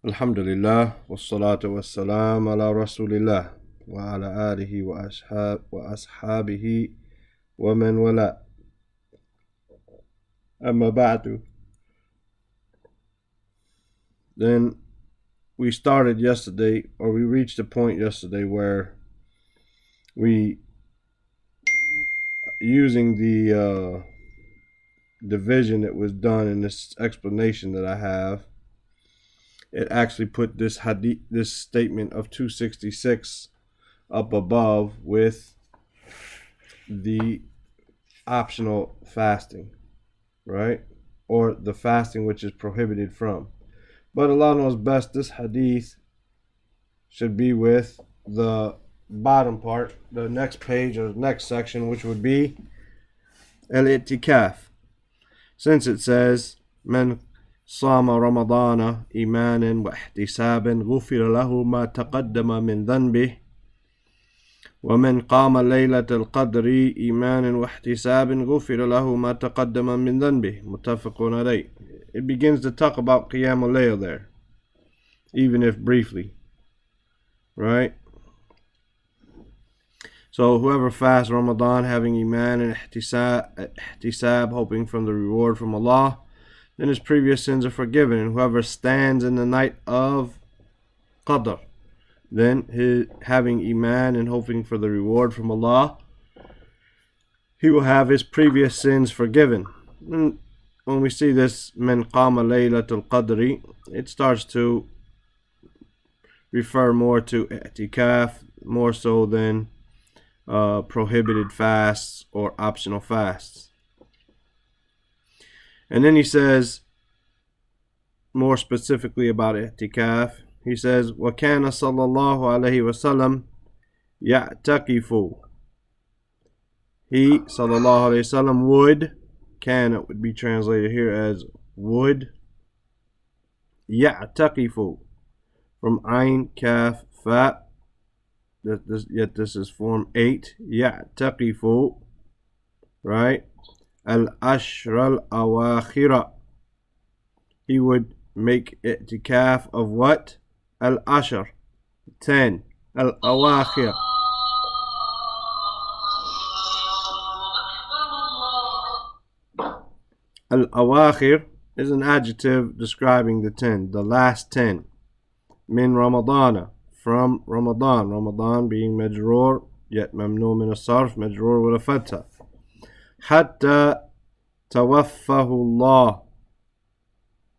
Alhamdulillah, wassalatu wassalam ala rasulillah wa ala alihi wa ashabihi wa man wala. Amma ba'du. Then we started yesterday, or we reached a point yesterday where we, using the division that was done in this explanation that I have, it actually put this hadith, this statement of 266 up above with the optional fasting, right? Or the fasting which is prohibited from. But Allah knows best, this hadith should be with the bottom part, the next page or the next section, which would be al-i'tikaf. Since it says, Man صام رمضان إيمانا واحتسابا غفر له ما تقدم من ذنبه ومن قام ليلة القدر إيمانا واحتسابا غفر له ما تقدم من ذنبه متفق عليه. It begins to talk about Qiyam al-Layl there, even if briefly, right? So whoever fasts Ramadan having Iman and ihtisab, hoping from the reward from Allah, then his previous sins are forgiven. And whoever stands in the night of Qadr, then his having Iman and hoping for the reward from Allah, he will have his previous sins forgiven. And when we see this, min qama laylatul qadri, it starts to refer more to i'tikaf, more so than prohibited fasts or optional fasts. And then he says, more specifically about i'tikaf, he says, وَكَانَ صَلَّى اللَّهُ عَلَيْهِ وَسَلَّمْ يَعْتَكِفُ. He, sallallahu alayhi wasallam, would, can would be translated here as would, يَعْتَكِفُ, from Ain, Kaf, Fa, yet this is form 8, يَعْتَكِفُ, right? Al-Ashr al-Awakhira. He would make i'tikaf of what? Al-Ashr, 10. Al-Awakhir. Al-Awakhir is an adjective describing the 10, the last 10. Min Ramadana, from Ramadan. Ramadan being majroor, yet mamnu min as-sarf, majroor with a fatha. Hatta tawaffahu Allah,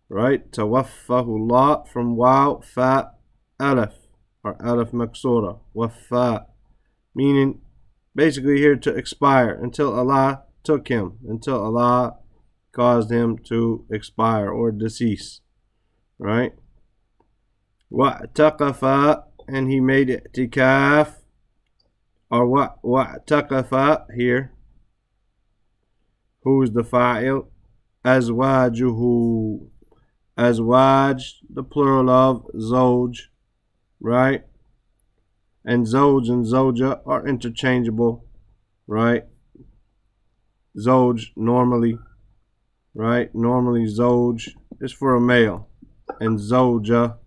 right? Tawaffahu Allah, from waw, fa, alif, or alif maksura, waffa, meaning basically here to expire, until Allah took him, until Allah caused him to expire or decease, right? Wa'taqafa, and he made i'tikaf, or wa'taqafa here. Who is the fa'il? Azwajuhu. Azwaj, the plural of zawj, right? And zawj and zawja are interchangeable, right? Zawj normally, right? Normally zawj is for a male, and zawja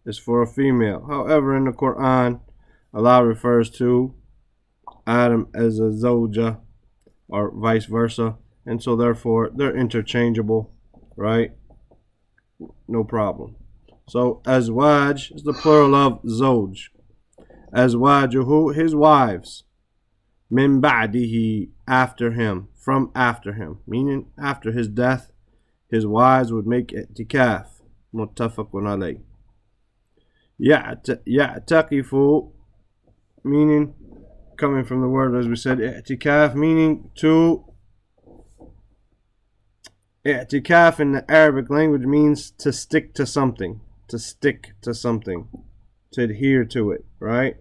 is for a female. However, in the Quran, Allah refers to Adam as a zawja, or vice versa, and so therefore they're interchangeable, right? No problem. So azwaj is the plural of zawj. Azwajuhu, his wives. Min ba'dihi, after him, from after him, meaning after his death, his wives would make i'tikaf. Muttafaqun alayh. Ya'taqifu, meaning, coming from the word, as we said, i'tikaf, meaning to, i'tikaf in the Arabic language means to stick to something, to adhere to it, right?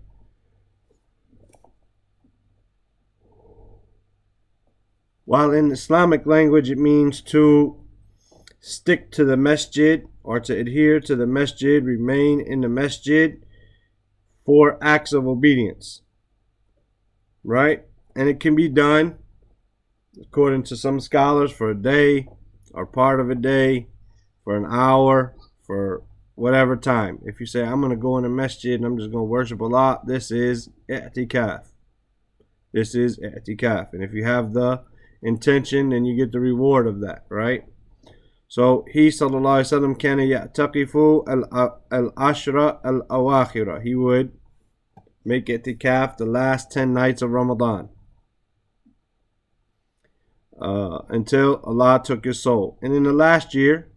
While in Islamic language it means to stick to the masjid, or to adhere to the masjid, remain in the masjid for acts of obedience, right? And it can be done, according to some scholars, for a day, or part of a day, for an hour, for whatever time. If you say, I'm going to go in the masjid and I'm just going to worship Allah, this is i'tikaf. This is i'tikaf. And if you have the intention, then you get the reward of that, right? So he, sallallahu alaihi wasallam, kana ya'taqifu al-ashra al-awakhira. He would make i'tikaf the last 10 nights of Ramadan. Until Allah took his soul. And in the last year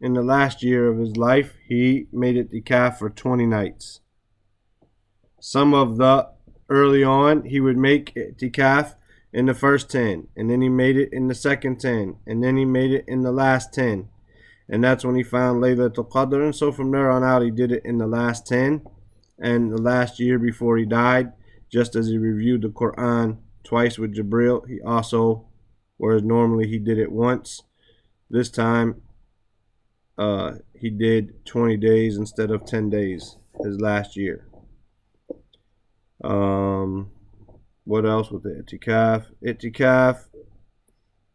of his life, he made i'tikaf for 20 nights. Some of the early on, he would make i'tikaf in the first 10, and then he made it in the second 10, and then he made it in the last 10. And that's when he found Laylatul Qadr. And so from there on out, he did it in the last 10 and the last year before he died. Just as he reviewed the Quran twice with Jibril, he also, whereas normally he did it once, this time he did 20 days instead of 10 days his last year. What else with the i'tikaf? I'tikaf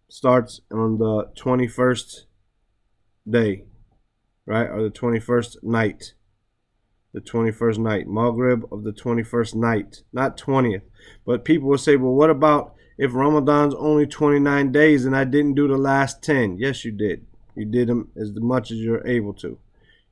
starts on the 21st day, right? Or the 21st night. The 21st night. Maghrib of the 21st night. Not 20th. But people will say, well, what about if Ramadan's only 29 days and I didn't do the last 10? Yes, you did. You did them as much as you're able to.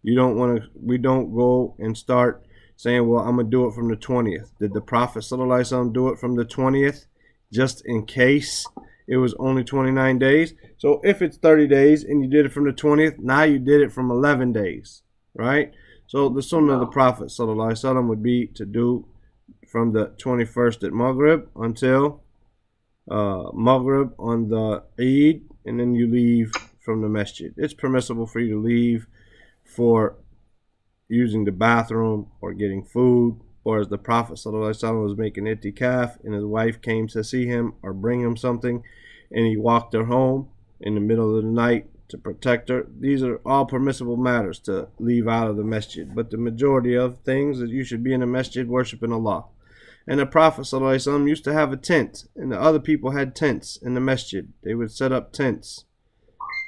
You don't want to, we don't go and start saying, well, I'm going to do it from the 20th. Did the Prophet ﷺ do it from the 20th just in case it was only 29 days? So if it's 30 days and you did it from the 20th, now you did it from 11 days, right? So the sunnah of the Prophet ﷺ would be to do from the 21st at Maghrib until Maghrib on the Eid, and then you leave from the masjid. It's permissible for you to leave for using the bathroom or getting food, or as the Prophet ﷺ was making i'tikaf and his wife came to see him or bring him something and he walked her home in the middle of the night to protect her. These are all permissible matters to leave out of the masjid, but the majority of things is you should be in the masjid worshiping Allah. And the Prophet ﷺ used to have a tent, and the other people had tents in the masjid. They would set up tents.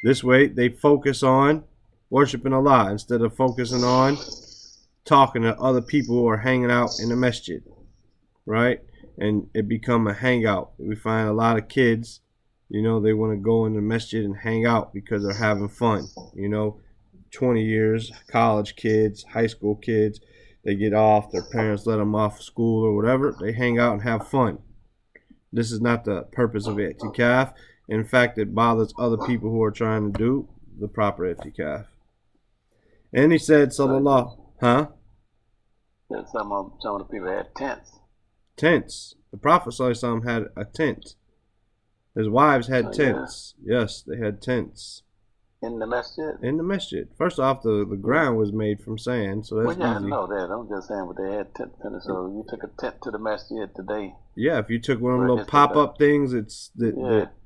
This way they focus on worshiping Allah instead of focusing on talking to other people who are hanging out in the masjid, right? And it become a hangout. We find a lot of kids, you know, they want to go in the masjid and hang out because they're having fun. You know, 20 years, college kids, high school kids, they get off, their parents let them off school or whatever, they hang out and have fun. This is not the purpose of i'tikaf. In fact, it bothers other people who are trying to do the proper i'tikaf. And he said, sallallahu, huh? That some of the people had tents. Tents. The Prophet ﷺ had a tent. His wives had tents. Yeah. Yes, they had tents. In the masjid? In the masjid. First off, the ground was made from sand, so that's easy. I know that. I'm just saying, but they had tents. So you took a tent to the masjid today. Yeah, if you took one of them little pop-up things, it's that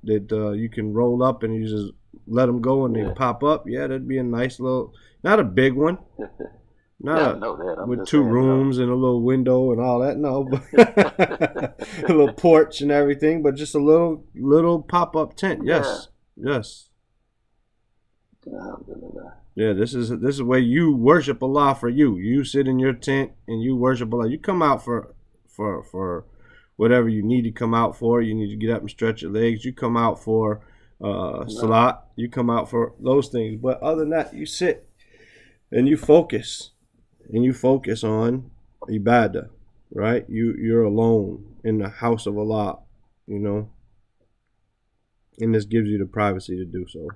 you can roll up and you just let them go and they pop up. Yeah, that'd be a nice little, not a big one. Not with two rooms and a little window and all that. No, but a little porch and everything, but just a little pop-up tent. Yes, yes. Yeah, this is the way you worship Allah for you. You sit in your tent and you worship Allah. You come out for whatever you need to come out for. You need to get up and stretch your legs. You come out for salat. You come out for those things. But other than that, you sit and you focus. And you focus on ibadah, right? You're alone in the house of Allah, you know. And this gives you the privacy to do so.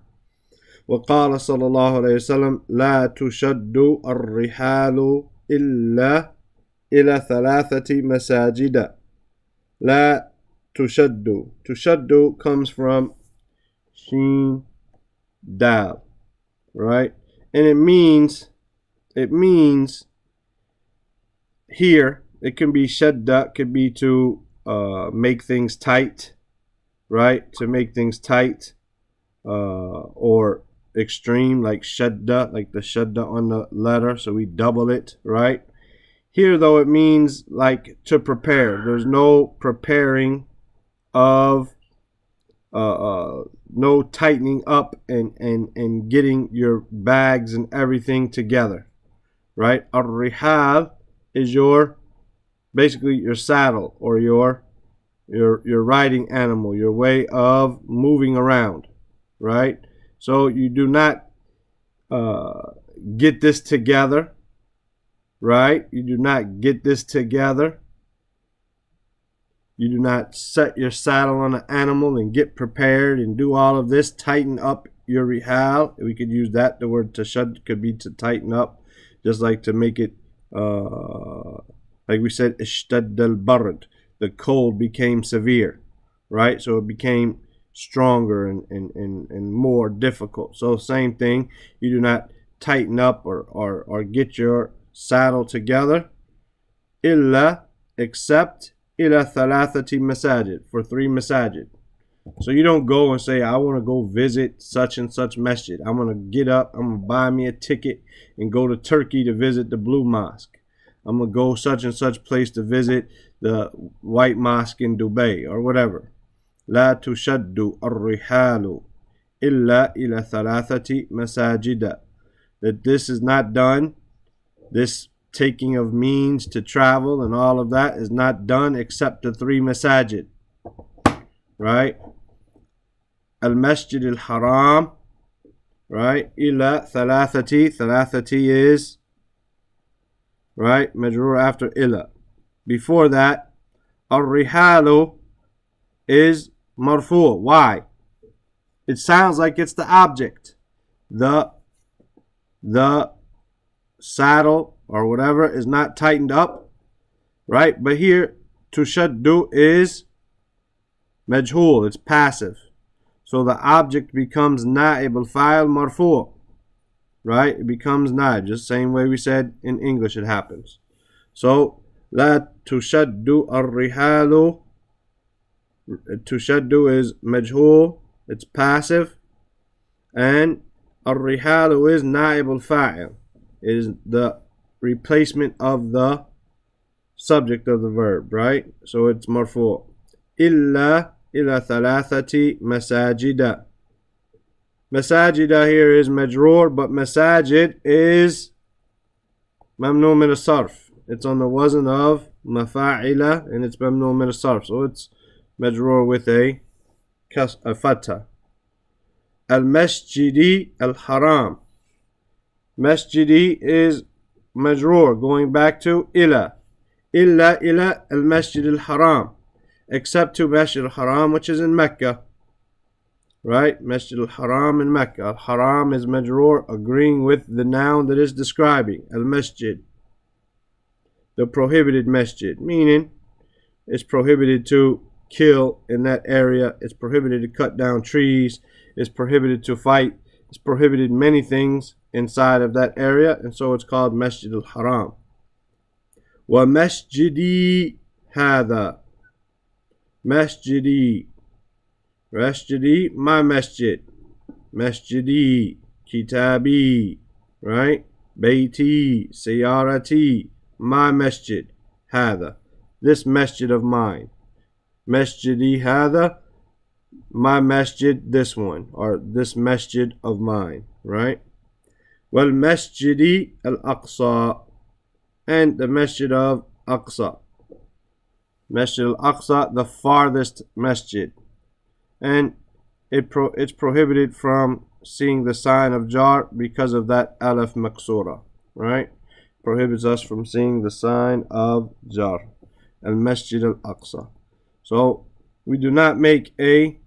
وقال صلى الله عليه وسلم لا تشد الرحال إلا إلى ثلاثة مساجد. لا تشد. تشد comes from sheen dal, right? And it means here, it can be shadda, could be to make things tight, right? To make things tight, or extreme, like shadda, like the shadda on the letter, so we double it, right? Here, though, it means like to prepare. There's no preparing of no tightening up and getting your bags and everything together, right? Ar-rihal is your basically your saddle or your riding animal, your way of moving around, right? So you do not get this together, right? You do not get this together. You do not set your saddle on an animal and get prepared and do all of this. Tighten up your rihal. We could use that. The word tashad could be to tighten up, just like to make it, like we said, ishtad al-barad. The cold became severe, right? So it became stronger and more difficult. So same thing. You do not tighten up or get your saddle together. Illa, except ila thalathati masajid, for 3 masajid. So you don't go and say, I want to go visit such and such masjid. I'm going to get up, I'm going to buy me a ticket and go to Turkey to visit the Blue Mosque. I'm going to go such and such place to visit the White Mosque in Dubai or whatever. لا تشد الرحال إلا إلى ثلاثة مساجد. That this is not done, this taking of means to travel and all of that is not done except the 3 masajid, right? Al-Masjid al-Haram, right? Ila thalathati is, right, majroor after ila. Before that, ar-rihalu is marfu'. Why? It sounds like it's the object. The saddle or whatever is not tightened up, right? But here, tushaddu is majhul, it's passive. So the object becomes na'ib al-fa'il marfu', right? It becomes na'ib, just the same way we said in English it happens. So, la tushaddu ar-rihalu, tushaddu is majhul, it's passive, and ar-rihalu is na'ib al-fa'il, is the replacement of the subject of the verb, right? So it's marfu'. Illa thalathati masajida. Masajida here is majroor, but masajid is mamnu min as-sarf. It's on the wazn of mafa'ila and it's mamnu min as-sarf. So it's majroor with a fatha. Al-masjidi al-haram. Masjidi is majroor, going back to ila al-masjid al-haram, except to Masjid al-Haram, which is in Mecca, right? Masjid al-Haram in Mecca. Al-Haram is majroor, agreeing with the noun that is describing al-masjid, the prohibited masjid, meaning it's prohibited to kill in that area, it's prohibited to cut down trees, it's prohibited to fight, it's prohibited many things inside of that area, and so it's called Masjid al-Haram. Wa masjidi hadha. Masjidi. Masjidi, my masjid. Masjidi, kitabi, right? Bayti, sayarati, my masjid. Hadha, this masjid of mine. Masjidi hadha, my masjid, this one, or this masjid of mine, right? Wal masjidi al-Aqsa, and the masjid of Aqsa. Masjid al-Aqsa, the farthest masjid. And it's prohibited from seeing the sign of jar because of that alif maksura, right? Prohibits us from seeing the sign of jar. Al-Masjid al-Aqsa. So we do not make a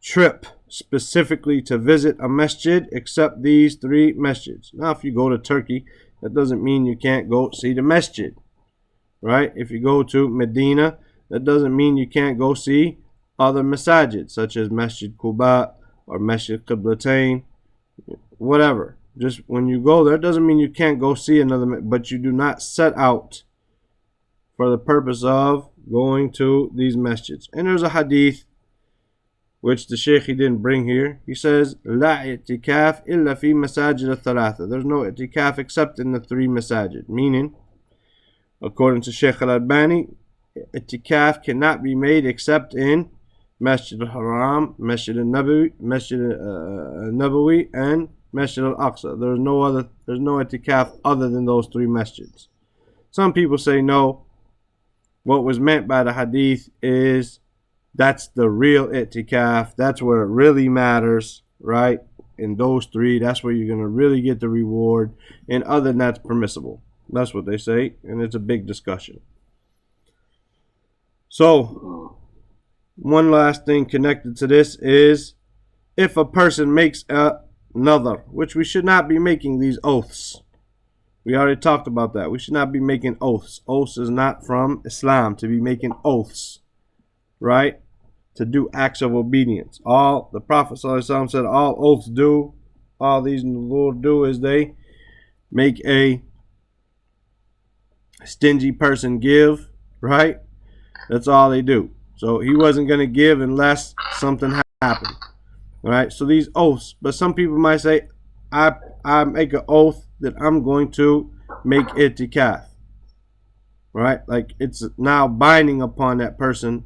trip specifically to visit a masjid except these 3 masjids. Now if you go to Turkey, that doesn't mean you can't go see the masjid, right? If you go to Medina, that doesn't mean you can't go see other masajid, such as Masjid Quba or Masjid Qiblatain, whatever. Just when you go there, it doesn't mean you can't go see another, but you do not set out for the purpose of going to these masjids. And there's a hadith which the Shaykh he didn't bring here. He says, La i'tikaf illa fi masajid al-thalatha. There's no i'tikaf except in the 3 masajid. Meaning, according to Shaykh al-Albani, itikaf cannot be made except in Masjid al-Haram, Masjid al-Nabawi, and Masjid al-Aqsa. There's no itikaf other than those three masjids. Some people say no. What was meant by the hadith is that's the real itikaf. That's where it really matters, right? In those three, that's where you're going to really get the reward. And other than that's permissible. That's what they say, and it's a big discussion. So, one last thing connected to this is if a person makes a nadhr, which we should not be making these oaths. We already talked about that. We should not be making oaths. Oaths is not from Islam to be making oaths, right? To do acts of obedience. All the Prophet ﷺ said all oaths do, all these in the Lord do is they make a stingy person give, right? That's all they do. So he wasn't going to give unless something happened, right? So these oaths, but some people might say, I make an oath that I'm going to make itikaf, right? Like it's now binding upon that person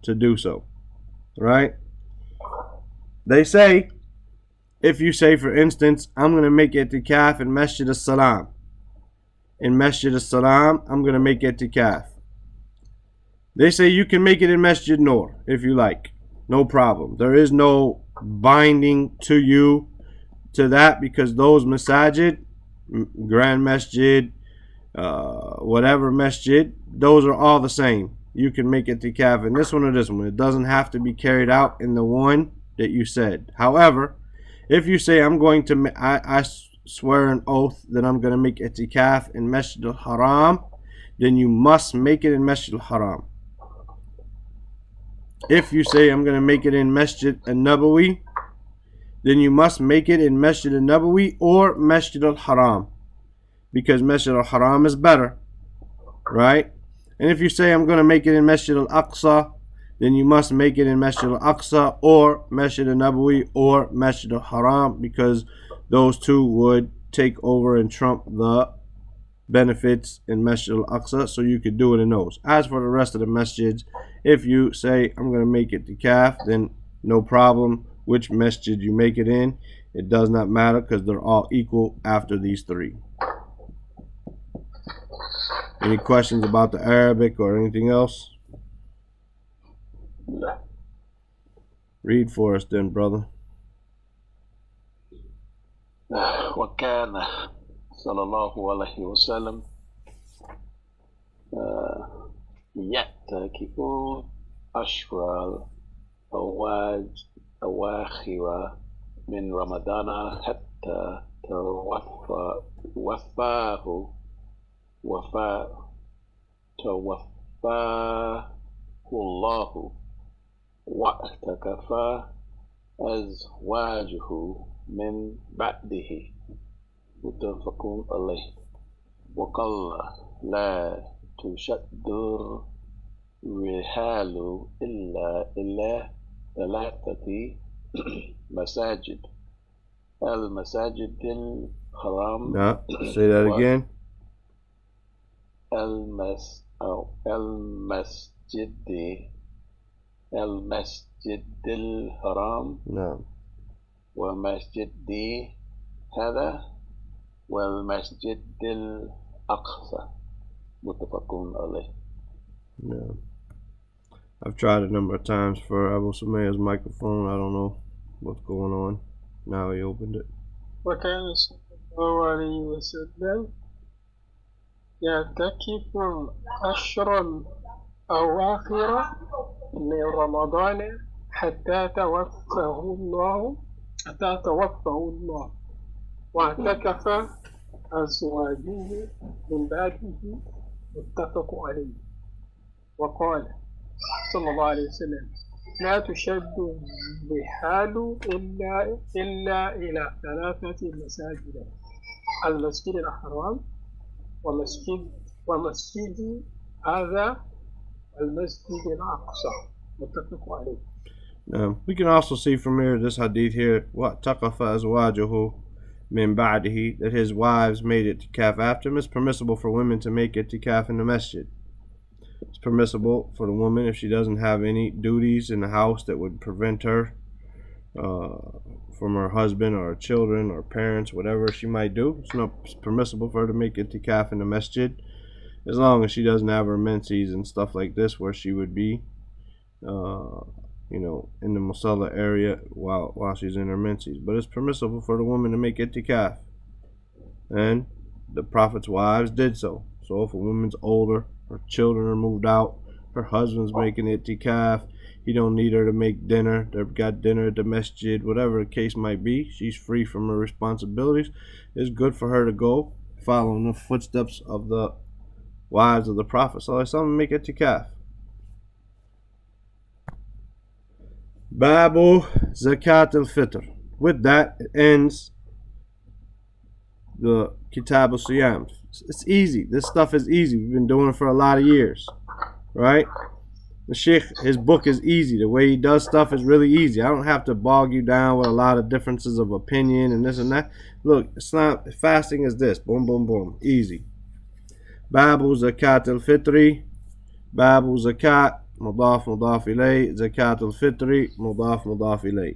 to do so, right? They say, if you say, for instance, I'm going to make itikaf in Manhaj-us-Salam. In Manhaj-us-Salam, I'm going to make itikaf. They say you can make it in Masjid Nur if you like. No problem. There is no binding to you to that because those masajid, Grand Masjid, whatever masjid, those are all the same. You can make itikaf in this one or this one. It doesn't have to be carried out in the one that you said. However, if you say I'm going to, I swear an oath that I'm going to make itikaf in Masjid al-Haram, then you must make it in Masjid al-Haram. If you say I'm going to make it in Masjid al-Nabawi, then you must make it in Masjid al-Nabawi or Masjid al-Haram, because Masjid al-Haram is better, right? And if you say I'm going to make it in Masjid al-Aqsa, then you must make it in Masjid al-Aqsa or Masjid al-Nabawi or Masjid al-Haram, because those two would take over and trump the benefits in Masjid al-Aqsa, so you could do it in those. As for the rest of the masjids, if you say I'm going to make it itikaf, then no problem which masjid you make it in. It does not matter because they're all equal after these three. Any questions about the Arabic or anything else? Read for us then, brother. وكان صلى الله عليه وسلم يعتكف أشهر الأواخر من رمضان حتى توفاه الله واعتكف أزواجه من بعده متفق عليه. وقال لا تشد الرحال إلا ثلاثة مساجد المساجد الحرام. No, say that again. المسجد الحرام. No. ومسجد هذا والمسجد الأقصى متفق عليه. No. I've tried a number of times for Abu Sumayya's microphone. I don't know what's going on. Now he opened it. وكان صلى الله عليه وسلم يعتكف الأشهر الأواخر من رمضان حتى توفاه الله واعتكف أزواجه من بعده متفق عليه. وقال صلى الله عليه وسلم لا تشد الرحال إلا إلى ثلاثة مساجد المسجد الحرام ومسجد هذا المسجد الأقصى متفق عليه. We can also see from here, this hadith here, what taqafa azwajuhu min ba'dihi, that his wives made itikaf after him. It's permissible for women to make itikaf in the masjid. It's permissible for the woman if she doesn't have any duties in the house that would prevent her from her husband or her children or parents, whatever she might do. It's permissible for her to make itikaf in the masjid, as long as she doesn't have her menses and stuff like this, where she would be, in the musalla area while she's in her menses. But it's permissible for the woman to make itikaf, and the Prophet's wives did so. So if a woman's older, her children are moved out, her husband's making itikaf, he don't need her to make dinner, they've got dinner at the masjid, whatever the case might be, she's free from her responsibilities. It's good for her to go following the footsteps of the wives of the Prophet. So some make itikaf. Babu Zakat al-Fitr. With that, it ends the Kitab al-Siyam. It's easy. This stuff is easy. We've been doing it for a lot of years, right? The Sheikh, his book is easy. The way he does stuff is really easy. I don't have to bog you down with a lot of differences of opinion and this and that. Look, it's not fasting is this. Boom, boom, boom. Easy. Babu Zakat al-Fitri. Babu Zakat. Mudaf, mudaf ilay. Zakat al-Fitri. Mudaf, mudaf ilay.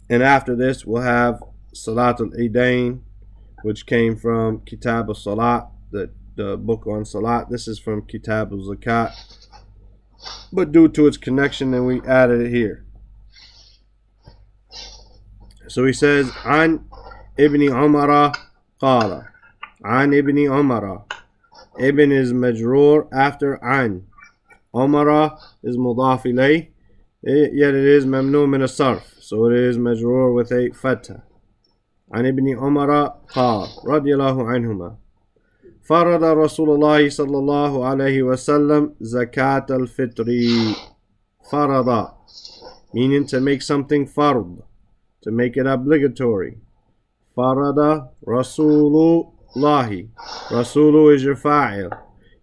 And after this, we'll have Salat al-Eidain, which came from Kitab al-Salat, the book on Salat. This is from Kitab al-Zakat, but due to its connection, then we added it here. So he says, An Ibn Umara Qala. An Ibn Umara. Ibn is majroor after An. Umara is mudaf ilay, yet it is mamnu min as-sarf, so it is majroor with a fatha. عن ابن عمر قال رضي الله عنهما فرض رسول الله صلى الله عليه وسلم زكاة الفطر. فرض, meaning to make something fard, to make it obligatory. فرض رسول الله. Rasulu is your fa'il.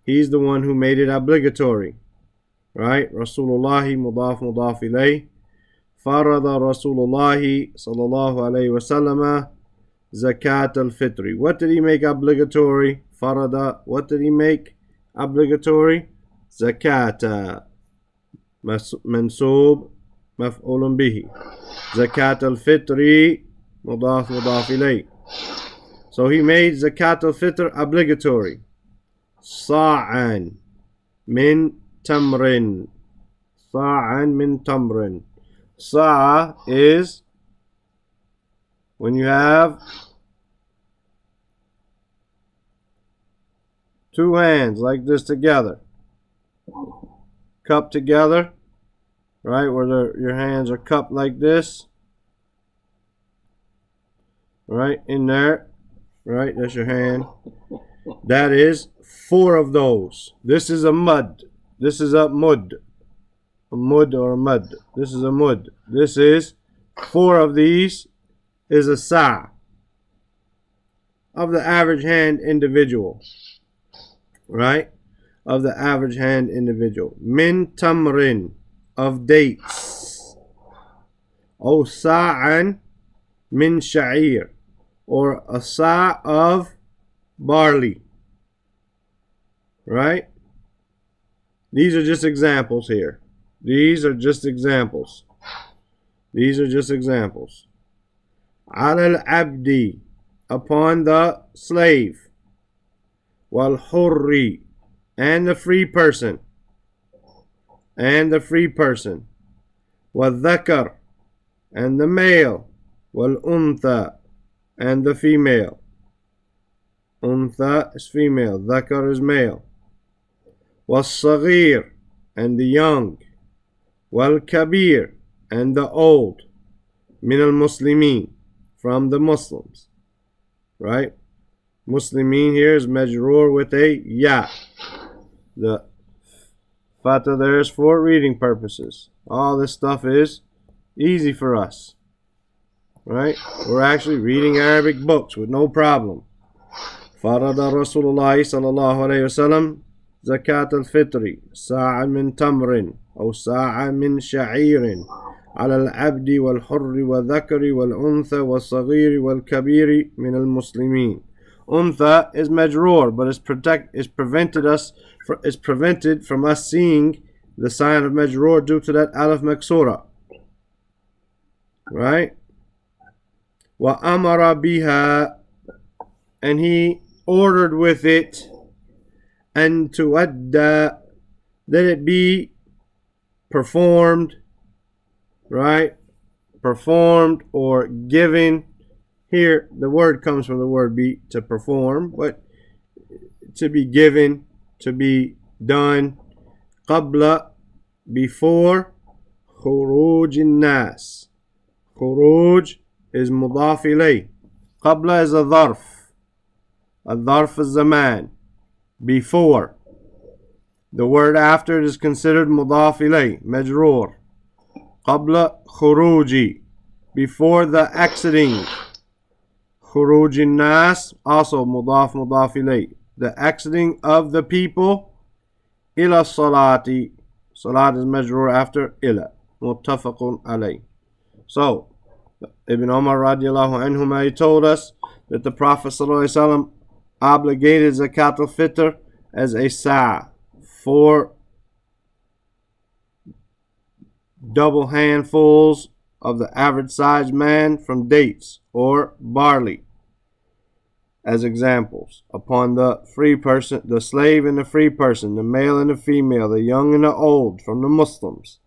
He's the one who made it obligatory, right? Rasulullahi mudaf mudaf ilayh. فرض رسول الله صلى الله عليه وسلم Zakat al-Fitri. What did he make obligatory? Farada. What did he make obligatory? Zakata. Mansub. Maf'ulun bihi. Zakat al-Fitri. Mudaf mudaf ilay. So he made Zakat al-Fitr obligatory. Sa'an min tamrin. Sa'an min tamrin. Sa'a is when you have two hands like this together, cupped together, right, where your hands are cupped like this, right, in there, right, that's your hand. That is 4 of those. This is a mud. This is a mud. A mud or a mud. This is a mud. This is 4 of these is a sa' of the average hand individual, right? Of the average hand individual. Min tamrin, of dates. O sa'an min sha'ir, or a sa' of barley, right? These are just examples here. These are just examples. These are just examples. Al abdi, upon the slave. Wal hurri, and the free person. And the free person. Wal dhakar, and the male. Wal untha, and the female. Untha is female, dhakar is male. Wal saghir, and the young. Wal kabir, and the old. Min al muslimin, from the Muslims, right? Muslimin here is majroor with a ya. The fatha there is for reading purposes. All this stuff is easy for us, right? We're actually reading Arabic books with no problem. Farada Rasulullah sallallahu alayhi wasallam zakat al-fitri sa'a min tamrin or sa'a min sha'irin على العبد والحر والذكر والأنثى والصغير والكبير من المسلمين. Untha is majroor, but it's prevented from us seeing the sign of majroor due to that alif maksura. Right? Wa amara biha, and he ordered with it, and tuadda, that it be performed, right? Performed or given. Here, the word comes from the word be, to perform, but to be given, to be done. Qabla, before. Khuruj nas. Khuruj is mudaf ilay. Qabla is a dharf. A dharf is zaman. Before. The word after is considered mudaf ilay, majroor. Qabla khuruji, before the exiting. Khuruj nas, also mudaf ilay, the exiting of the people. Ila salati, salat is majroor after ila. Muttafaqun alay. So, Ibn Umar radiallahu anhuma, he told us that the Prophet sallallahu alaihi wasallam obligated zakat al-fitr as a sa', 4 double handfuls of the average sized man from dates or barley as examples upon the free person, the slave and the free person, the male and the female, the young and the old from the Muslims.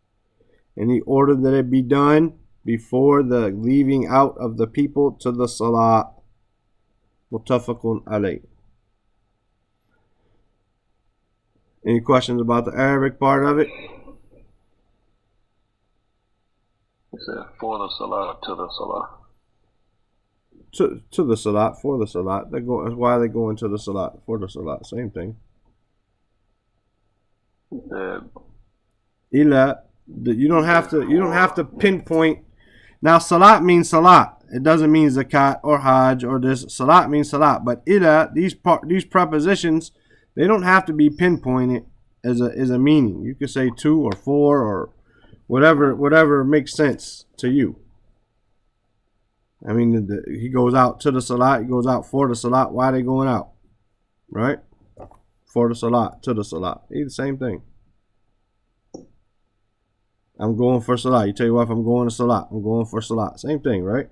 And he ordered that it be done before the leaving out of the people to the salah. Muttafaqun alayh. Any questions about the Arabic part of it? He said, for the salah, to the salah. To the salat, for the salat. They go. That's why they go into the salat, for the salat. Same thing. He said, Ila, you don't have to pinpoint. Now salat means salat. It doesn't mean zakat or hajj or this. Salat means salat. But ila, these prepositions, they don't have to be pinpointed as a meaning. You could say 2 or 4 or whatever makes sense to you. I mean, he goes out to the salat, he goes out for the salat. Why are they going out? Right? For the salat, to the salat. It's the same thing. I'm going for salat. You tell your wife, I'm going to salat. I'm going for salat. Same thing, right?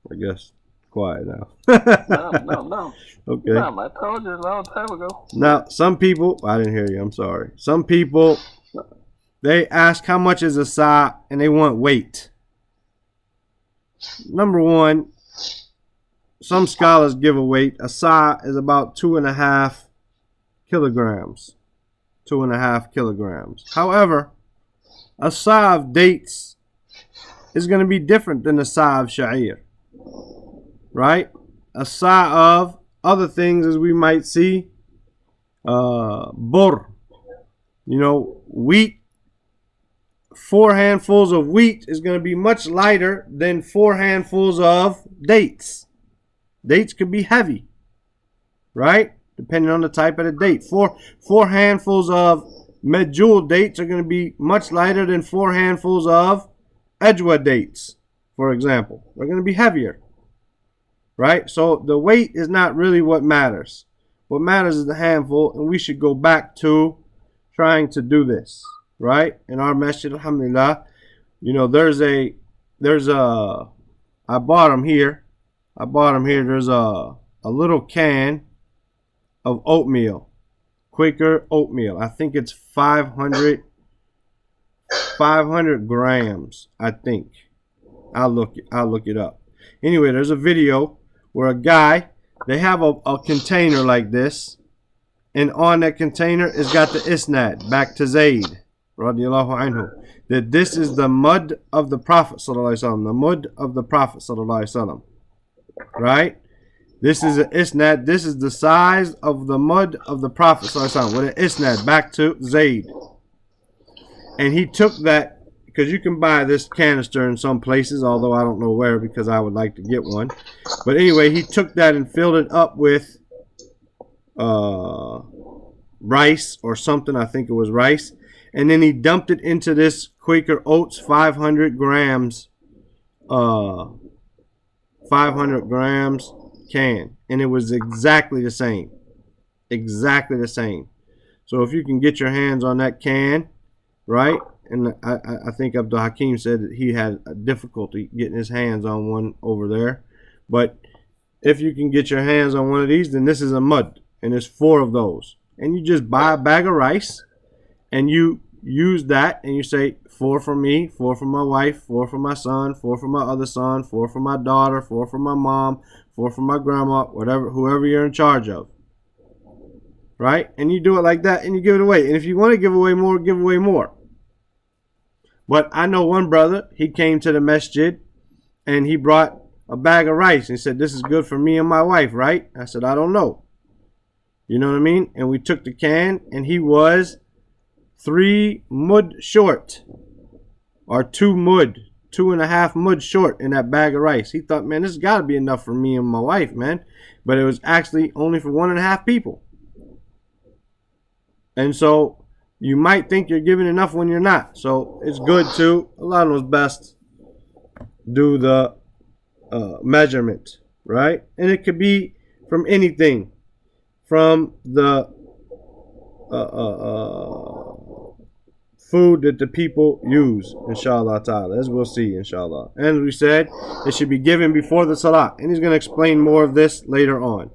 I guess quiet now. no. Okay. No, I told you a long time ago. Now, some people, I didn't hear you, I'm sorry. Some people, they ask how much is a sa' and they want weight. Number one, some scholars give a weight. A sa' is about 2.5 kilograms. 2.5 kilograms. However, a sa' of dates is going to be different than a sa' of sha'ir. Right? A sa' of other things, as we might see, bur, wheat. 4 handfuls of wheat is going to be much lighter than 4 handfuls of dates. Dates could be heavy, right? Depending on the type of the date. 4 handfuls of medjool dates are going to be much lighter than 4 handfuls of ajwa dates, for example. They're going to be heavier. Right? So the weight is not really what matters. What matters is the handful, and we should go back to trying to do this. Right? In our masjid, alhamdulillah, there's a, I bought them here. There's a little can of oatmeal. Quaker oatmeal. I think it's 500 grams, I think. I'll look it up. Anyway, there's a video where a guy, they have a container like this, and on that container is got the isnad back to Zayd radiallahu anhu, that this is the mud of the Prophet sallallahu alaihi wasallam, the mud of the Prophet sallallahu alaihi wasallam. Right? This is an isnad. This is the size of the mud of the Prophet sallallahu alaihi wasallam with an isnad back to Zayd. And he took that, because you can buy this canister in some places, although I don't know where, because I would like to get one. But anyway, he took that and filled it up with rice or something. I think it was rice. and then he dumped it into this Quaker Oats 500 grams 500 grams can, and it was exactly the same. Exactly the same. So if you can get your hands on that can, right? And I think Abdul Hakim said that he had a difficulty getting his hands on one over there. But if you can get your hands on one of these, then this is a mud. And there's 4 of those. And you just buy a bag of rice and you use that and you say 4 for me, 4 for my wife, 4 for my son, 4 for my other son, 4 for my daughter, 4 for my mom, 4 for my grandma, whatever, whoever you're in charge of. Right? And you do it like that and you give it away. And if you want to give away more, give away more. But I know one brother, he came to the masjid and he brought a bag of rice and he said, this is good for me and my wife, right? I said, I don't know. You know what I mean? And we took the can and he was 3 mud short, or 2.5 mud short in that bag of rice. He thought, man, this has got to be enough for me and my wife, man. But it was actually only for 1.5 people. And so you might think you're giving enough when you're not. So it's good to, Allah knows best, do the measurement, right? And it could be from anything, from the food that the people use, inshallah ta'ala, as we'll see, inshallah. And we said it should be given before the salah. And he's going to explain more of this later on.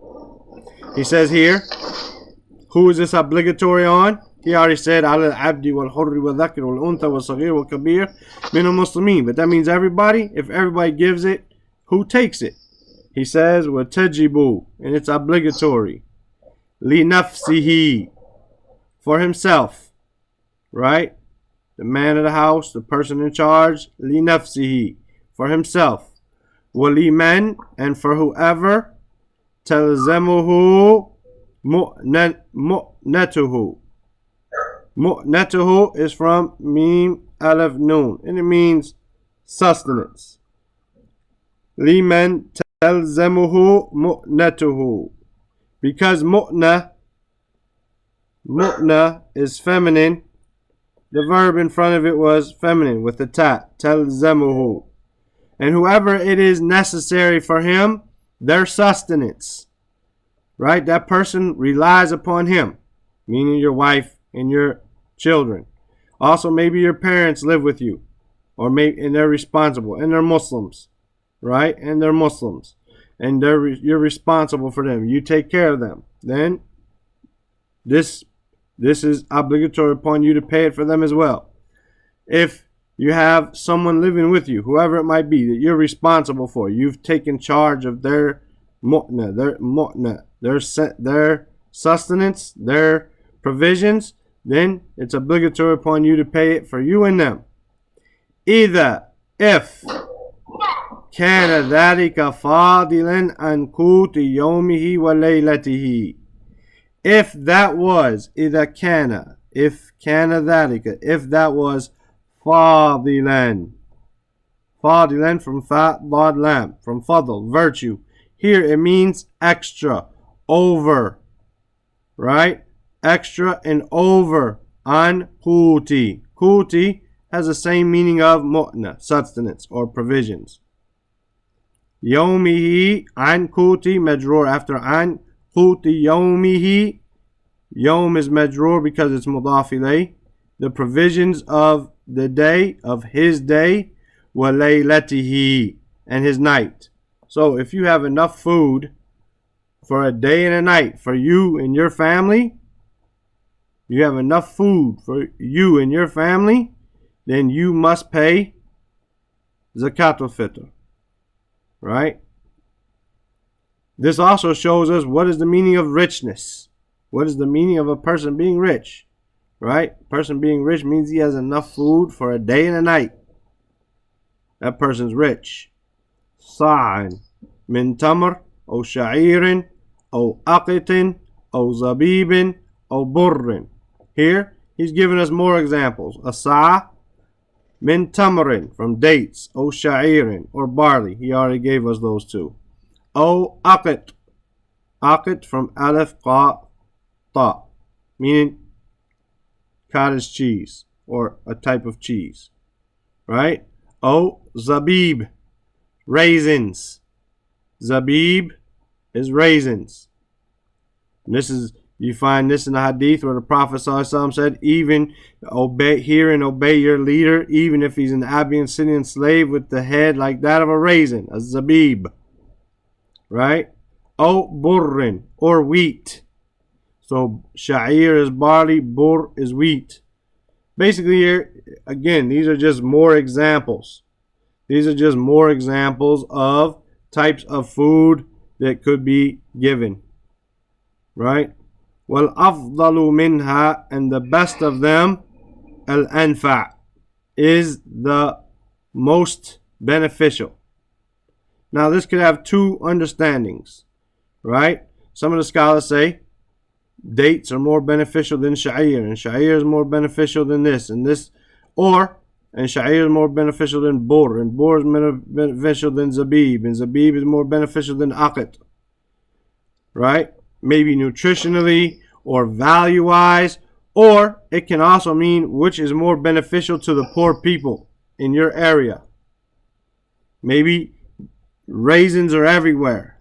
He says here, who is this obligatory on? He already said, على العبد والحر والذكر والأنثى والصغير والكبير من المسلمين. But that means everybody. If everybody gives it, who takes it? He says, وَتَجِبُ, and it's obligatory. لِنَفْسِهِ, for himself. Right? The man of the house, the person in charge, لِنَفْسِهِ, for himself. وَلِمَنْ, and for whoever, تَلْزَمُهُ مُؤْنَتُهُ. Mu'natuhu is from Mim Alif Noon, and it means sustenance. Liman talzamuhu mu'natuhu. Because mu'na is feminine, the verb in front of it was feminine with the ta, talzamuhu. And whoever it is necessary for him, their sustenance, right? That person relies upon him, meaning your wife and your children. Also, maybe your parents live with you, or maybe and they're responsible, and they're Muslims, right? And they're Muslims, and you're responsible for them. You take care of them. Then this is obligatory upon you to pay it for them as well. If you have someone living with you, whoever it might be, that you're responsible for, you've taken charge of their mu'na, their sustenance, their provisions, then it's obligatory upon you to pay it for you and them. Either if كان ذلك فاضلا عن قوت يومه وليلته. If that was إذا كان, if كان ذلك, if that was فاضلا from fa ضاد lam, from fadl, virtue. Here it means extra, over, right? Extra and over. An quti. Quti has the same meaning of mu'na, sustenance or provisions. Yawmihi an quti majroor after an quti yawmihi. Yawm is majroor because it's mudaf ilayh. The provisions of the day, of his day, wa laylatihi, and his night. So if you have enough food for a day and a night for you and your family, you have enough food for you and your family, then you must pay zakat al-fitr. Right? This also shows us what is the meaning of richness. What is the meaning of a person being rich? Right? A person being rich means he has enough food for a day and a night. That person's rich. Sa'an min tamr, or sha'irin, or aqitin, or zabibin, or burrin. Here, he's giving us more examples. A sa' min tamarin, from dates, o sha'irin, or barley. He already gave us those two. O aqit, aqit from alif qa ta, meaning cottage cheese. or a type of cheese, right? Oh, zabib, raisins. Zabib is raisins. And this is, you find this in the hadith where the Prophet ﷺ said, even hear and obey your leader, even if he's an Abyssinian slave with the head like that of a raisin, a zabib, right? Oh, burrin, or wheat. So sha'ir is barley, bur is wheat. Basically here, again, these are just more examples. These are just more examples of types of food that could be given, right? Well, afdalu minha, and the best of them, al-anfa, is the most beneficial. Now this could have two understandings, right? Some of the scholars say dates are more beneficial than sha'ir, and sha'ir is more beneficial than this and this, and sha'ir is more beneficial than bur, and bur is more beneficial than zabib, and zabib is more beneficial than aqit, right? Maybe nutritionally or value-wise, or it can also mean which is more beneficial to the poor people in your area. Maybe raisins are everywhere,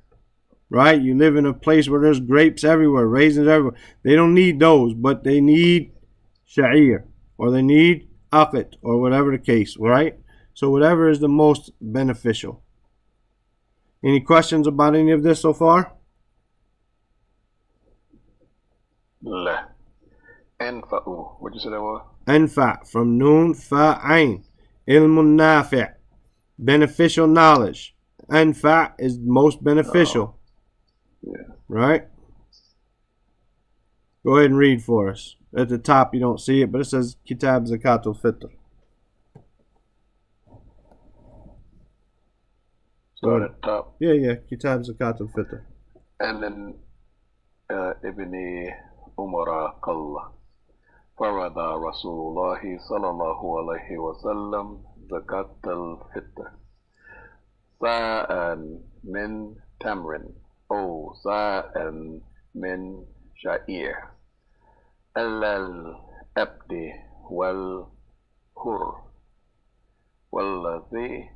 right? You live in a place where there's grapes everywhere, raisins everywhere. They don't need those, but they need sha'ir, or they need aqit, or whatever the case, right? So whatever is the most beneficial. Any questions about any of this so far? La. Anfa'u. What'd you say that was? Anfa, from noon, fa, ain. Ilmun nafi', beneficial knowledge. Anfa is most beneficial. Yeah. Right? Go ahead and read for us. At the top you don't see it, but it says Kitab Zakatul Fitr. Start at the top. Yeah, Kitab Zakatul Fitr. And then Ibn Umar قال فرض رسول الله صلى الله عليه وسلم زكاة الفطر ساء من تمر أو ساء من شعير على العبد والحر والذي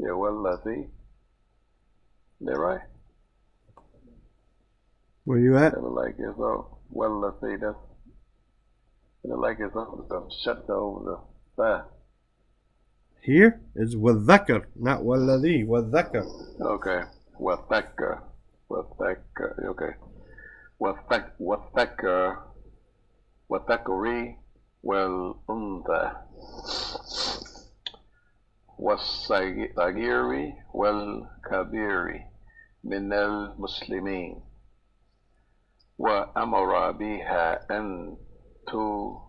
والذي they right? Where you at? Like it's well, let's say that's like it's shut over the fire. Here is وَالذَّكَرْ, not وَالَّذِي, وَالذَّكَرْ. Okay. وَالذَّكَرْ. Okay. وَالذَّكَرِ وَالْأُنثَى والصغير والكبير من المسلمين وأمر بها أن تؤدى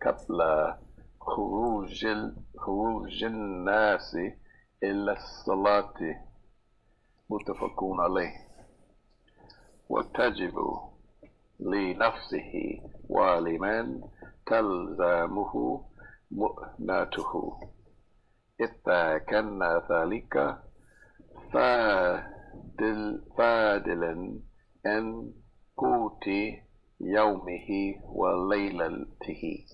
قبل خروج الناس إلى الصلاة متفق عليه وتجب لنفسه ولمن تلزمه مؤنته إذا كان ذلك فادلا عن قوت يومه وليلته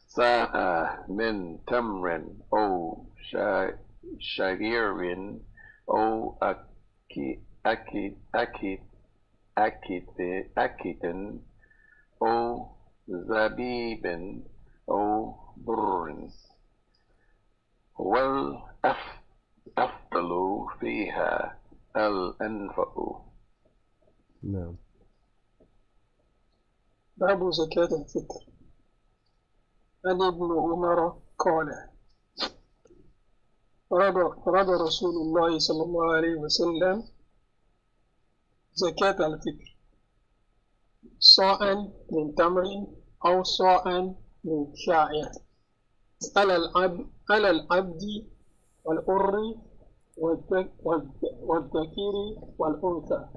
ساء من تمر أو شعير أو أكيد أو زبيب أو بر والأفضل فيها الأنفع. نعم. باب زكاة الفطر. عن ابن عمر قال فرض رسول الله صلى الله عليه وسلم زكاة الفطر صاعا من تمر أو صاعا من شعير على العبد والحر والذكر والأنثى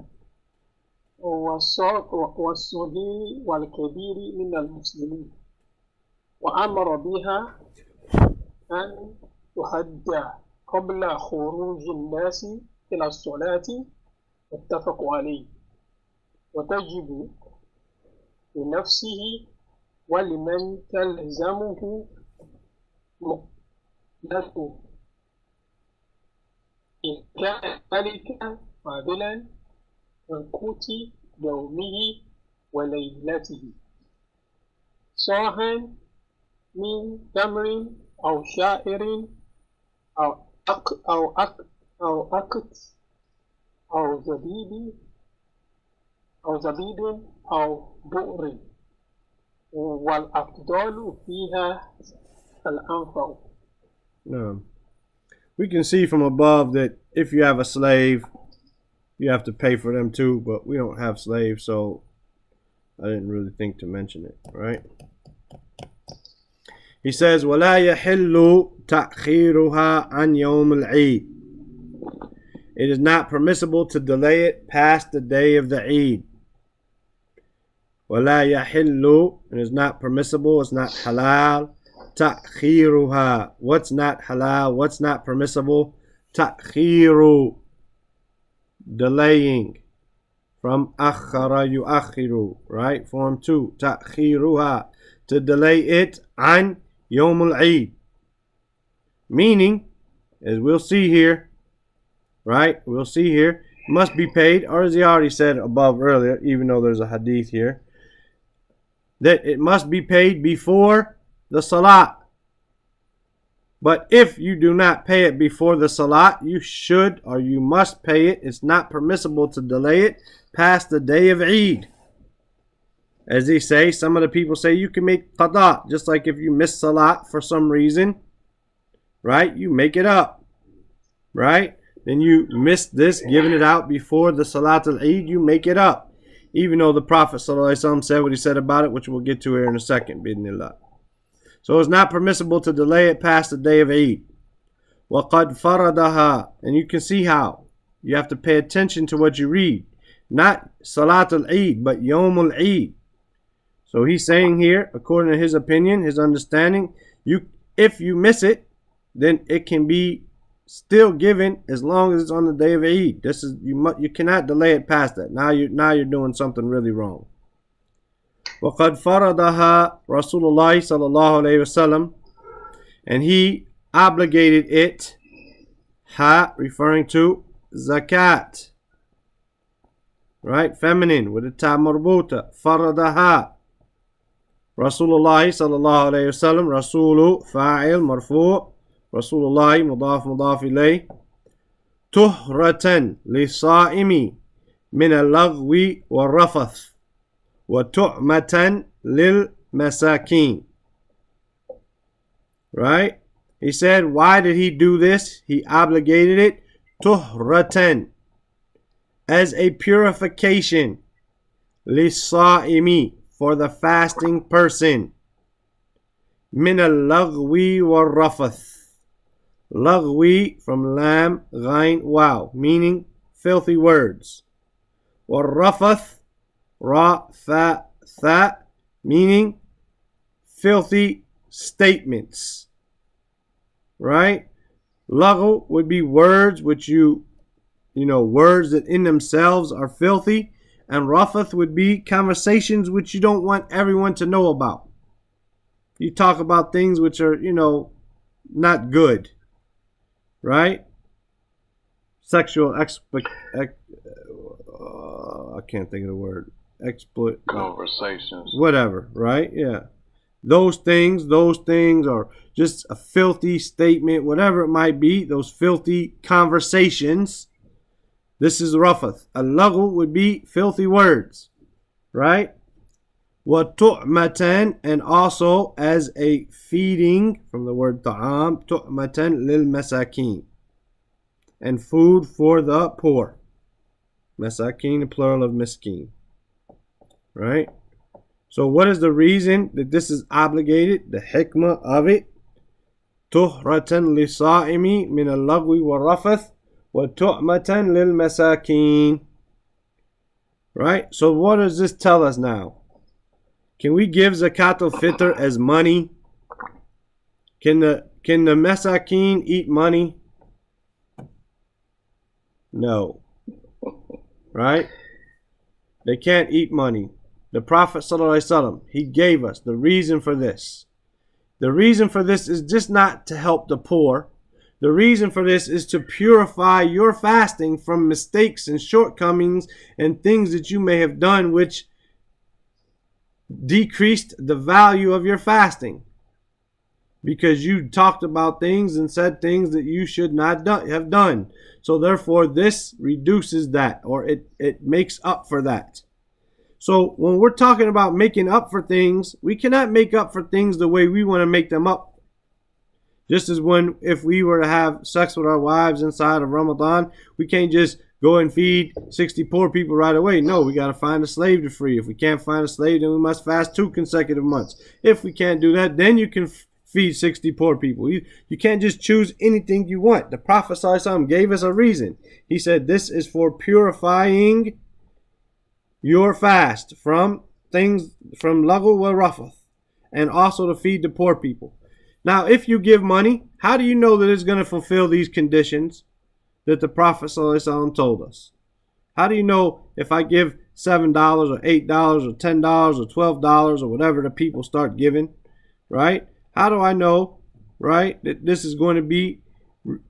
والصغير والكبير من المسلمين وأمر بها أن تهدى قبل خروج الناس إلى الصلاة متفق عليه وتجب لنفسه ولمن تلزمه مؤنته إن كان ذلك قابلا من قوت يومه وليلته صاحا من تمر أو شعير أو أقط أو زبيب أو بؤر والأفضل فيها الأنفع. No. We can see from above that if you have a slave, you have to pay for them too, but we don't have slaves, so I didn't really think to mention it, right? He says, وَلَا يَحِلُّ تَأْخِيرُهَا عَنْ يَوْمِ الْعِيدِ. It is not permissible to delay it past the day of the Eid. وَلَا يَحِلُّ. It is not permissible, it's not halal. تَأْخِيرُهَا. What's not halal? What's not permissible? تَأْخِيرُ. Delaying. From أخر يؤخر, right? Form 2. تأخيرها. To delay it عن يوم العيد. Meaning, as we'll see here, right? We'll see here, must be paid, or as he already said above earlier, even though there's a hadith here, that it must be paid before the salat. But if you do not pay it before the salat, you should or you must pay it. It's not permissible to delay it past the day of Eid. As they say, some of the people say you can make qada, just like if you miss salat for some reason, right? You make it up, right? Then you miss this, giving it out before the salat al-Eid, you make it up. Even though the Prophet ﷺ said what he said about it, which we'll get to here in a second, bidnillah. So it's not permissible to delay it past the day of Eid. وَقَدْ فَرَضَهَا. And you can see how. You have to pay attention to what you read. Not Salat al-Eid, but Yawm al-Eid. So he's saying here, according to his opinion, his understanding, if you miss it, then it can be still given as long as it's on the day of Eid. This is you cannot delay it past that. Now you're doing something really wrong. وَقَدْ فَرَضَهَا رَسُولُ اللَّهِ صَلَّى اللَّهُ عَلَيْهِ وَسَلَّمَ. And he obligated it, referring to zakat. Right? Feminine, with a ta marbuta. فَرَضَهَا رسول الله صلى الله عليه وسلم. رسول فاعل مرفوع. رسول الله مضاف مضاف إليه. طهرة للصائم من اللغو والرفث وتعمة للمساكين. Right? He said, why did he do this? He obligated it طهرة, as a purification, للصائم, for the fasting person. من اللغو والرفث. Lagwi from lam, ghain, wow, meaning filthy words. والرفث, ra, fa, tha, meaning filthy statements. Right? Laghu would be words which words that in themselves are filthy. And rafath would be conversations which you don't want everyone to know about. You talk about things which are, not good. Right? Sexual I can't think of the word. Conversations. Whatever, right? Yeah. Those things are just a filthy statement, whatever it might be, those filthy conversations. This is rafath. Al-laghu would be filthy words, right? وَتُعْمَةً, and also as a feeding, from the word ta'am, تُعْمَةً لِلْمَسَاكِينَ, and food for the poor. Masakin, the plural of miskin. Right? So what is the reason that this is obligated? The hikmah of it. طُهْرَةً لِصَائِمِ مِنَ اللَّغْوِ وَالرَّفَثِ وَتُعْمَةً لِلْمَسَاكِينَ. Right? So what does this tell us now? Can we give zakat al-fitr as money? Can the masakin eat money? No. Right? They can't eat money. The Prophet ﷺ, he gave us the reason for this. The reason for this is just not to help the poor. The reason for this is to purify your fasting from mistakes and shortcomings and things that you may have done which decreased the value of your fasting. Because you talked about things and said things that you should not have done. So therefore this reduces that, or it makes up for that. So when we're talking about making up for things, we cannot make up for things the way we want to make them up. Just as if we were to have sex with our wives inside of Ramadan, we can't just go and feed 60 poor people right away. No, we got to find a slave to free. If we can't find a slave, then we must fast 2 consecutive months. If we can't do that, then you can feed 60 poor people. You can't just choose anything you want. The Prophet ﷺ gave us a reason. He said this is for purifying your fast from things, from lagu wa rafath, and also to feed the poor people. Now, if you give money, how do you know that it's going to fulfill these conditions that the Prophet ﷺ told us? How do you know if I give $7 or $8 or $10 or $12 or whatever the people start giving, right? How do I know, right, that this is going to be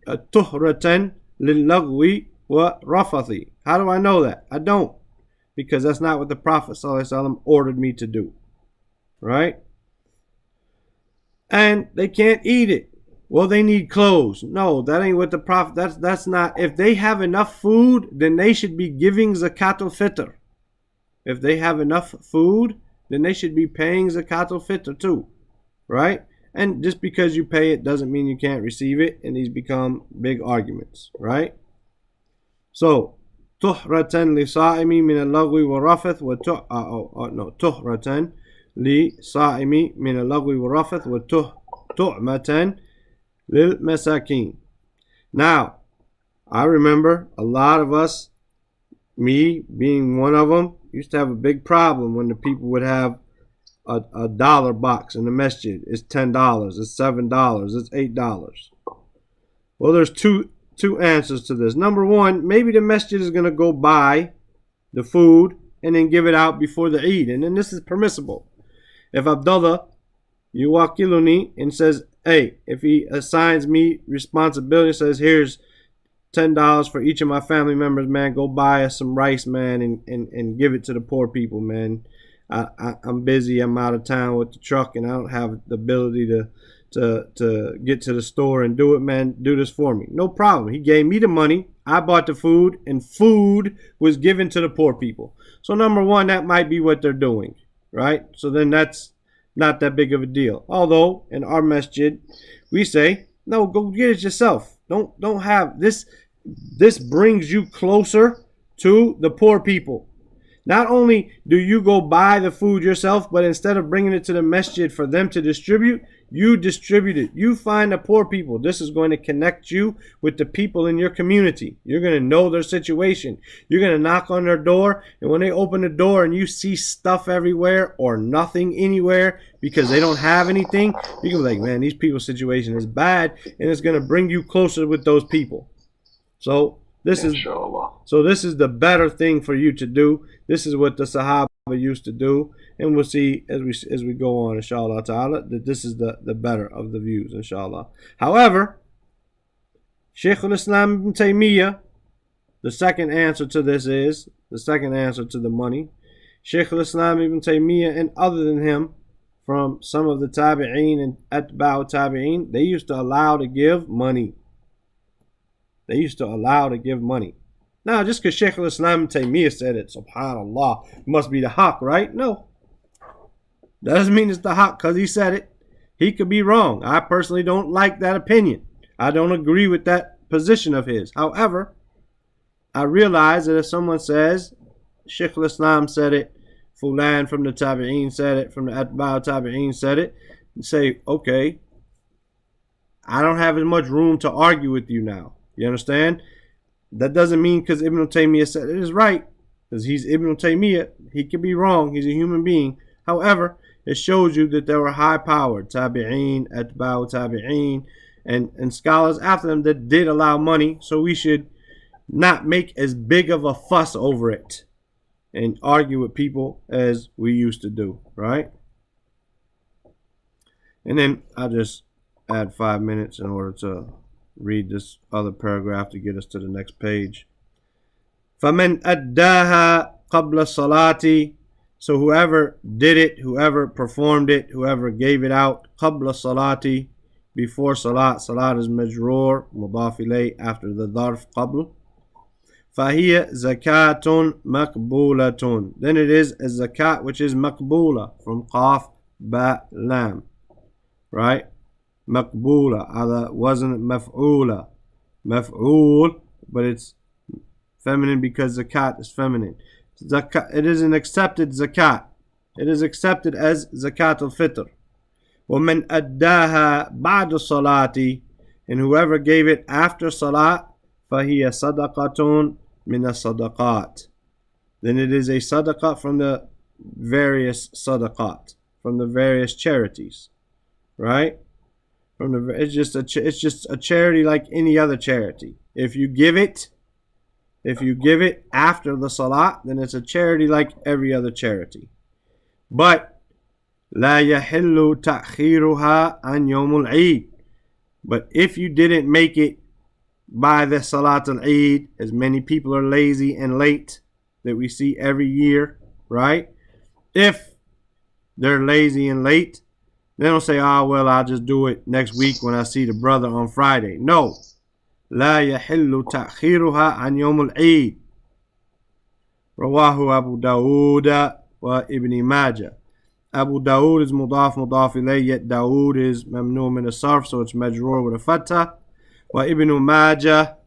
tuhratan lil-lagwi wa rafathi? How do I know that? I don't, because that's not what the Prophet ﷺ ordered me to do, right? And they can't eat it. Well, they need clothes. No, that ain't what the Prophet, that's not. If they have enough food, then they should be giving zakatul fitr. If they have enough food, then they should be paying zakatul fitr too, right? And just because you pay it doesn't mean you can't receive it, and these become big arguments, right? So, tuhratan li sa'imi min al-lagwi wa rafath wa tuhratan li sa'imi min al-lagwi wa rafath wa tu'matan lil masakin. Now, I remember a lot of us, me being one of them, used to have a big problem when the people would have a dollar box in the masjid. It's $10, it's $7, it's $8. Well, there's two answers to this. Number one, maybe the masjid is going to go buy the food and then give it out before the Eid, and then this is permissible. If Abdullah yuwakiluni and says, hey, if he assigns me responsibility, says, here's $10 for each of my family members, man, go buy us some rice, man, and give it to the poor people, man. I'm busy, I'm out of town with the truck, and I don't have the ability to get to the store and do it, man. Do this for me. No problem. He gave me the money, I bought the food, and food was given to the poor people. So number one, that might be what they're doing, right? So then that's not that big of a deal. Although in our masjid, we say, no, go get it yourself. Don't have this. This brings you closer to the poor people. Not only do you go buy the food yourself, but instead of bringing it to the masjid for them to distribute, you distribute it. You find the poor people. This is going to connect you with the people in your community. You're going to know their situation. You're going to knock on their door, and when they open the door and you see stuff everywhere or nothing anywhere because they don't have anything, you can be like, man, these people's situation is bad, and it's going to bring you closer with those people. So this is the better thing for you to do. This is what the Sahaba used to do, and we'll see as we go on, inshallah ta'ala, that this is the better of the views, inshallah. However, Shaykh al-Islam ibn Taymiyyah, the second answer to this is, the second answer to the money, Shaykh al-Islam ibn Taymiyyah and other than him, from some of the tabi'een and atba'u tabi'een, they used to allow to give money. They used to allow to give money. Now, just because Shaykh al-Islam Taymiyyah said it, subhanallah, it must be the haqq, right? No. That doesn't mean it's the haqq because he said it. He could be wrong. I personally don't like that opinion. I don't agree with that position of his. However, I realize that if someone says, Shaykh al-Islam said it, Fulan from the Tabi'een said it, from the Atba'u Tabi'een said it, and say, okay, I don't have as much room to argue with you now. You understand? That doesn't mean because Ibn Taymiyyah said it is right, because he's Ibn Taymiyyah, he could be wrong, he's a human being. However, it shows you that there were high-powered Tabi'een, Atba'u Tabi'een, and scholars after them that did allow money, so we should not make as big of a fuss over it. and argue with people as we used to do, right? And then I'll just add 5 minutes in order to read this other paragraph to get us to the next page. فَمَنْ أَدَّاهَا قَبْلَ الصَّلَاةِ. So whoever did it, whoever performed it, whoever gave it out, قَبْلَ الصَّلَاةِ, before salat. Salat is majroor, mudaf ilay, after the dharf qabl. فَهِيَ زَكَاةٌ مَقْبُولَةٌ. Then it is a zakat which is maqbula, from qaf, ba, lam. Right? Maqbula. Other wasn't maf'ula. Maf'ul, but it's feminine because zakat is feminine. Zakat, it is an accepted zakat. It is accepted as zakat al-fitr. وَمَنْ أَدَّاهَا بَعْدَ الصَّلَاةِ. And whoever gave it after salat, فَهِيَ صَدَقَةٌ مِنَ الصَّدَقَاتِ. Then it is a sadaqah from the various sadaqat, from the various charities, right? It's just a charity like any other charity. If you give it after the salat, then it's a charity like every other charity. But لا يحل تأخيرها عن يوم العيد. But if you didn't make it by the Salat al-Eid, as many people are lazy and late that we see every year, right? If they're lazy and late, they don't say, oh, well, I'll just do it next week when I see the brother on Friday. No. لا يحل تأخيرها عن يوم العيد. رواه أبو داود وابن ماجه. Abu Dawood is mudaf ilay, yet Dawood is mamnu min as-sarf, so it's majroor with a fatha. Wa Ibn Majah,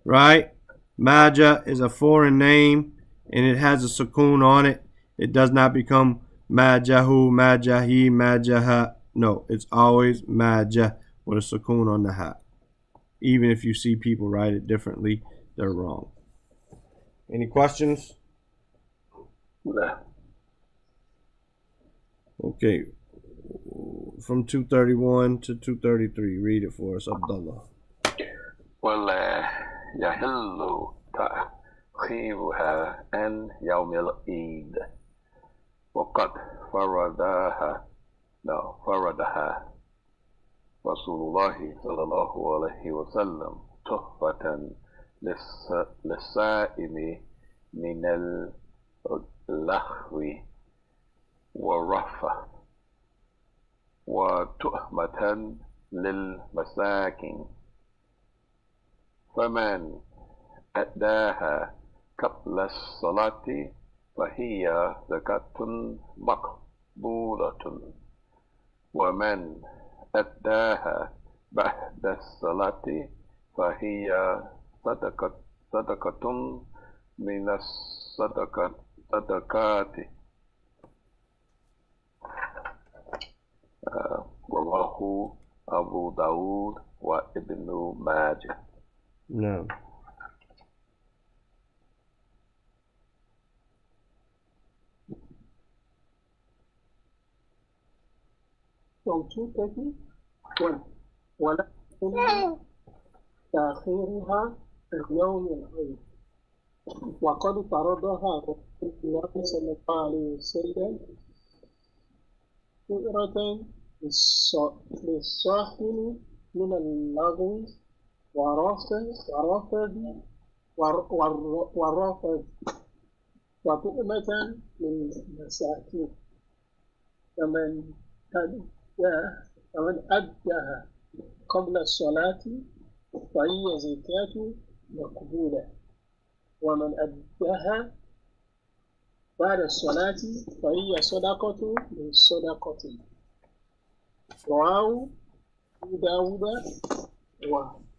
right? Majah is a foreign name and it has a sukoon on it. It does not become Majahu, Majahi, Majaha. No, it's always Majah with a sukoon on the ha. Even if you see people write it differently, they're wrong. Any questions? No. Okay, from 231 to 233, read it for us, Abdullah. ولا يحل تأخيرها عن يوم العيد وقد فرضها رسول الله صلى الله عليه وسلم تحفة للصائم من اللهو والرفث وتؤمة للمساكين فمن أداها قبل الصلاة فهي زكاة مقبولة ومن أداها بعد الصلاة فهي صدقة من الصدقات. رواه أبو داود وابن ماجه. No. So 230 ولا يحل تأخيرها عن يوم العيد وقد فرضها رسول الله صلى الله عليه وسلم فئرة للصاحب من اللغو والرفض وتؤمة للمساكين فمن أداها قبل الصلاة فهي زكاة مقبولة ومن أداها بعد الصلاة فهي صدقة من الصدقة. رواه أبو داود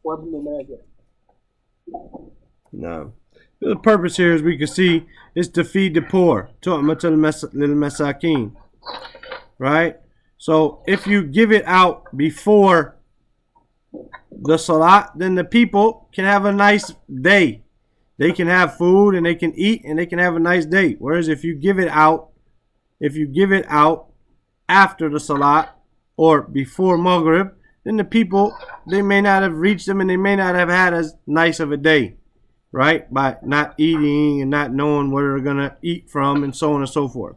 وابن ماجه. No. The purpose here, as we can see, is to feed the poor. Tu'matul lil masakin. Right? So if you give it out before the salat, then the people can have a nice day. They can have food and they can eat and they can have a nice day. Whereas if you give it out after the salat or before Maghrib, then the people, they may not have reached them and they may not have had as nice of a day. right? By not eating and not knowing where they're going to eat from and so on and so forth.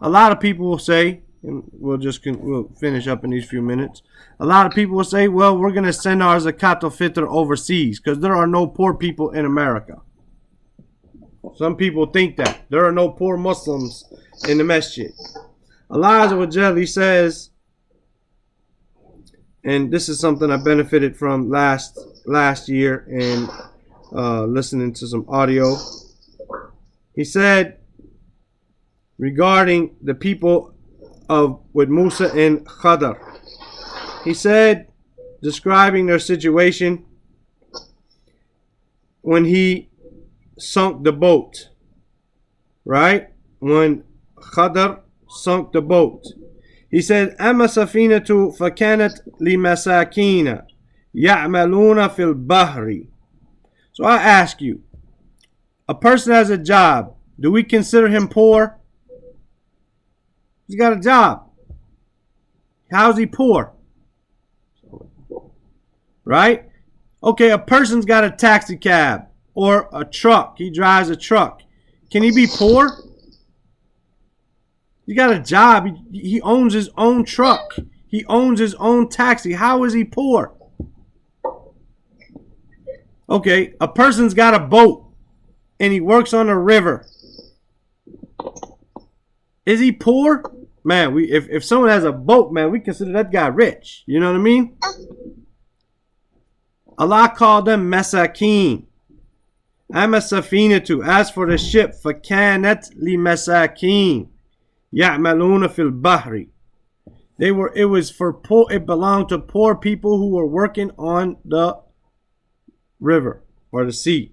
A lot of people will say, and we'll finish up in these few minutes. A lot of people will say, well, we're going to send our zakat al-fitr overseas because there are no poor people in America. Some people think that. There are no poor Muslims in the masjid. Allah Azza wa Jalla, He says, and this is something I benefited from last year in listening to some audio. He said regarding the people with Musa and Khadr, he said, describing their situation when he sunk the boat, right? When Khadr sunk the boat, he said, أما سفينة فكانت لمساكين يعملون في البحر. So I ask you, a person has a job. Do we consider him poor? He's got a job. How's he poor? Right? Okay, a person's got a taxi cab or a truck. He drives a truck. Can he be poor? He got a job. He owns his own truck. He owns his own taxi. How is he poor? Okay, a person's got a boat and he works on a river. Is he poor? Man, if someone has a boat, man, we consider that guy rich. You know what I mean? Allah called them masakeen. Amma safinatu. As for the ship, fakanat li masakeen. Ya'maluna fil bahri. It belonged to poor people who were working on the river or the sea.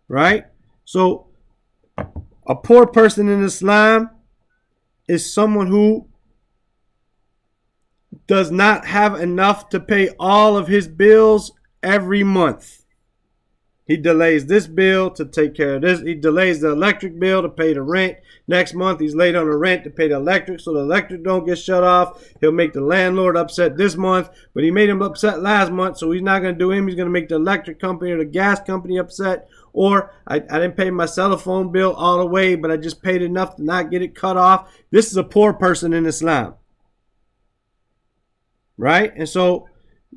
Right? So a poor person in Islam is someone who does not have enough to pay all of his bills every month. He delays this bill to take care of this. He delays the electric bill to pay the rent. Next month, he's late on the rent to pay the electric, so the electric don't get shut off. He'll make the landlord upset this month, but he made him upset last month, so he's not going to do him. He's going to make the electric company or the gas company upset. Or I didn't pay my cell phone bill all the way, but I just paid enough to not get it cut off. This is a poor person in Islam. Right? And so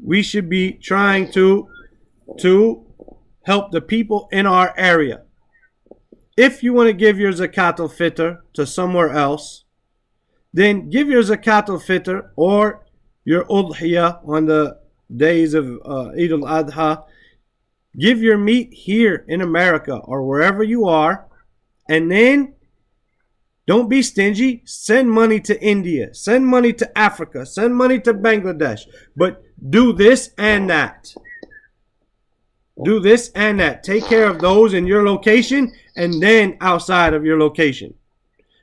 we should be trying to help the people in our area. If you want to give your zakat al-fitr to somewhere else, then give your zakat al-fitr or your udhiyah on the days of Eid al-Adha. Give your meat here in America or wherever you are, and then don't be stingy. Send money to India. Send money to Africa. Send money to Bangladesh. But do this and that. Do this and that. Take care of those in your location and then outside of your location.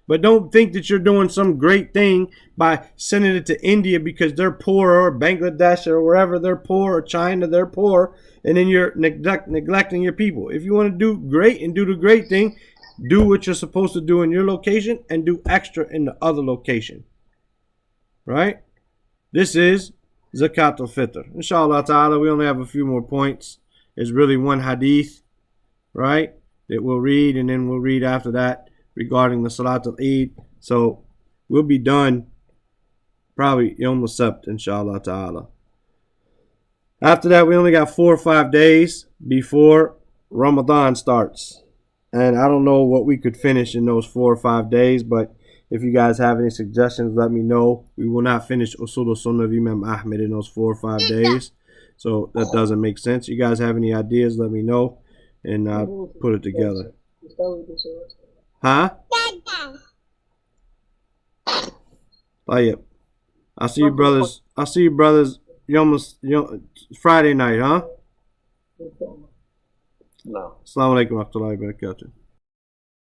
But don't think that you're doing some great thing by sending it to India because they're poor, or Bangladesh or wherever they're poor, or China they're poor, and then you're neglecting your people. If you want to do great and do the great thing, do what you're supposed to do in your location and do extra in the other location. Right? This is Zakat al-Fitr. Inshallah ta'ala, we only have a few more points. It's really one hadith, right, that we'll read, and then we'll read after that regarding the Salat al-Eid. So we'll be done probably Yom al-Sabt, inshallah ta'ala. After that, we only got 4 or 5 days before Ramadan starts. And I don't know what we could finish in those 4 or 5 days, but if you guys have any suggestions, let me know. We will not finish Usul al-Sunnah of Imam Ahmed in those 4 or 5 days. So that doesn't make sense. You guys have any ideas, let me know, and I'll put it together. Huh? Tayyip. I'll see you brothers Friday night, huh? No. Assalamu alaikum wa rahmatullahi wa barakatuh.